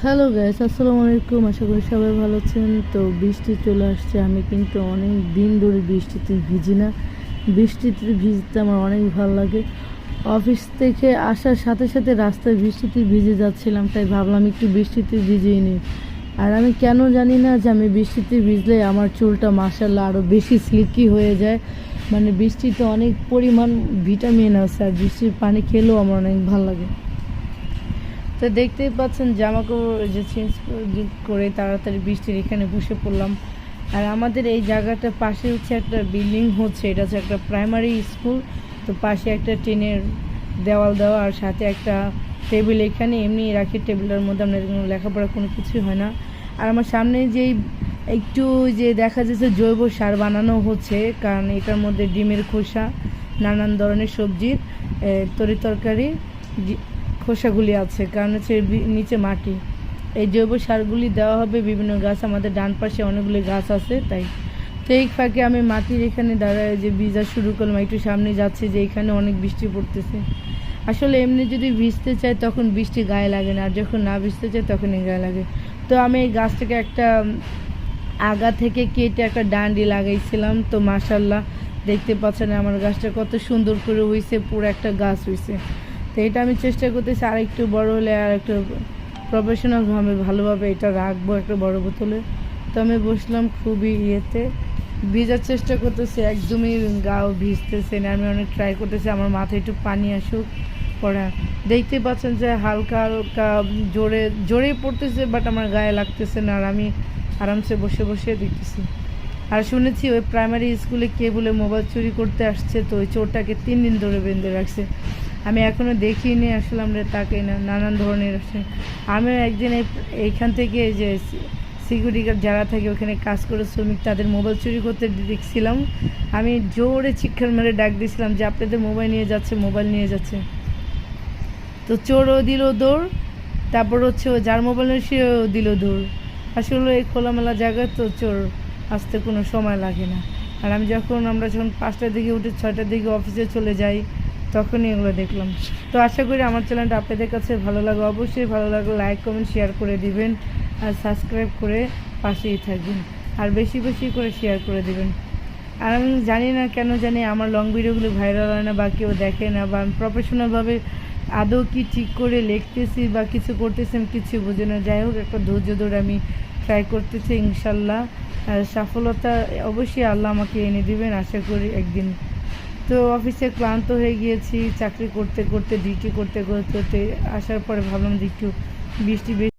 Hello guys, আসসালামু আলাইকুম। আশা করি সবাই ভালো আছেন। তো বৃষ্টি চলে আসছে। আমি কিন্তু অনেক দিন ধরে বৃষ্টিতে ভিজি না। বৃষ্টিতে ভিজতে আমার অনেক ভালো লাগে। অফিস থেকে আসার সাথে সাথে রাস্তায় বৃষ্টিতে ভিজে যাচ্ছিলাম, তাই ভাবলাম একটু বৃষ্টিতে ভিজিয়ে নিই। আর আমি কেন জানি না যে আমি বৃষ্টিতে ভিজলে আমার চুলটা মাশাআল্লাহ আরও বেশি সিল্কি হয়ে যায়। মানে বৃষ্টিতে অনেক পরিমাণ ভিটামিন আছে, আর বৃষ্টির পানি খেলেও আমার অনেক ভালো লাগে। তো দেখতেই পাচ্ছেন জামা কাপড় যে চেঞ্জ করে তাড়াতাড়ি বৃষ্টির এখানে বসে পড়লাম। আর আমাদের এই জায়গাটার পাশে হচ্ছে একটা বিল্ডিং হচ্ছে, এটা হচ্ছে একটা প্রাইমারি স্কুল। তো পাশে একটা টিনের দেওয়াল দেওয়া, আর সাথে একটা টেবিল এখানে এমনি রাখি। টেবিলের মধ্যে আপনার কোনো লেখাপড়া কোনো কিছুই হয় না। আর আমার সামনে যেই একটু যে দেখা যাচ্ছে জৈব সার বানানো হচ্ছে, কারণ এটার মধ্যে ডিমের খোসা, নানান ধরনের সবজির তরকারি খোসাগুলি আছে, কারণ হচ্ছে নিচে মাটি। এই জৈব সারগুলি দেওয়া হবে বিভিন্ন গাছ, আমাদের ডান পাশে অনেকগুলি গাছ আছে তাই। তো এই ফাঁকে আমি মাটির এখানে দাঁড়ায় যে ভিজা শুরু করলাম। একটু সামনে যাচ্ছে যে এখানে অনেক বৃষ্টি পড়তেছে। আসলে এমনি যদি ভিজতে চাই তখন বৃষ্টি গায়ে লাগে না, আর যখন না ভিজতে চাই তখনই গায়ে লাগে। তো আমি এই গাছটাকে একটা আগা থেকে কেটে একটা ডান্ডি লাগাইছিলাম। তো মাশাল্লাহ দেখতে পাচ্ছেন আমার গাছটা কত সুন্দর করে হয়েছে, পুরো একটা গাছ হয়েছে। তো এটা আমি চেষ্টা করতেছি আর একটু বড় হলে আর একটু প্রফেশনালভাবে ভালোভাবে এটা রাখবো একটা বড় বোতলে। তো আমি বসলাম খুবই ভিজার চেষ্টা করতেছি, একদমই গাও ভিজতেছে না। আমি অনেক ট্রাই করতেছি আমার মাথায় একটু পানি আসুক পড়া। দেখতে পাচ্ছেন যে হালকা হালকা জোরে জোরে পড়তেছে, বাট আমার গায়ে লাগতেছে না, আর আমি আরামসে বসে বসে দেখতেছি। আর শুনেছি ওই প্রাইমারি স্কুলে কে বলে মোবাইল চুরি করতে আসছে, তো ওই চোরটাকে 3 দিন ধরে বেঁধে রাখছে। আমি এখনও দেখিনি, আসলে আমরা তাকে না, নানান ধরনের আসে। আমিও একদিন এইখান থেকে যে সিকিউরিটি গার্ড যারা থাকে ওখানে কাজ করে শ্রমিক, তাদের মোবাইল চুরি করতে দেখছিলাম। আমি জোরে চিৎকার মেরে ডাক দিয়েছিলাম যে আপনাদের মোবাইল নিয়ে যাচ্ছে, মোবাইল নিয়ে যাচ্ছে। তো চোরও দিল দৌড়, তারপর হচ্ছে ও যার মোবাইল সেও দিল দৌড়। আসলে এই খোলামেলা জায়গায় তো চোর আসতে কোনো সময় লাগে না। আর আমরা যখন 5টার দিকে উঠে 6টার দিকে অফিসে চলে যাই, তখনই এগুলো দেখলাম। তো আশা করি আমার চ্যানেলটা আপনাদের কাছে ভালো লাগে। অবশ্যই ভালো লাগলে লাইক কমেন্ট শেয়ার করে দিবেন, আর সাবস্ক্রাইব করে পাশেই থাকবেন, আর বেশি বেশি করে শেয়ার করে দিবেন। আর আমি জানি না কেন জানি আমার লং ভিডিওগুলো ভাইরাল হয় না, বা কেউ দেখে না, বা আমি প্রফেশনালভাবে আদৌ কি ঠিক করে লিখতেছি বা কিছু করতেছি আমি কিছু বুঝি না। যাই হোক, একটা ধৈর্য ধরে আমি ট্রাই করতেছি, ইনশাল্লাহ সফলতা অবশ্যই আল্লাহ আমাকে এনে দিবেন আশা করি একদিন। তো অফিসে ক্লান্ত হয়ে গিয়েছি, চাকরি করতে করতে ডিউটি করতে করতে আসার পরে ভাবলাম যে একটু বৃষ্টি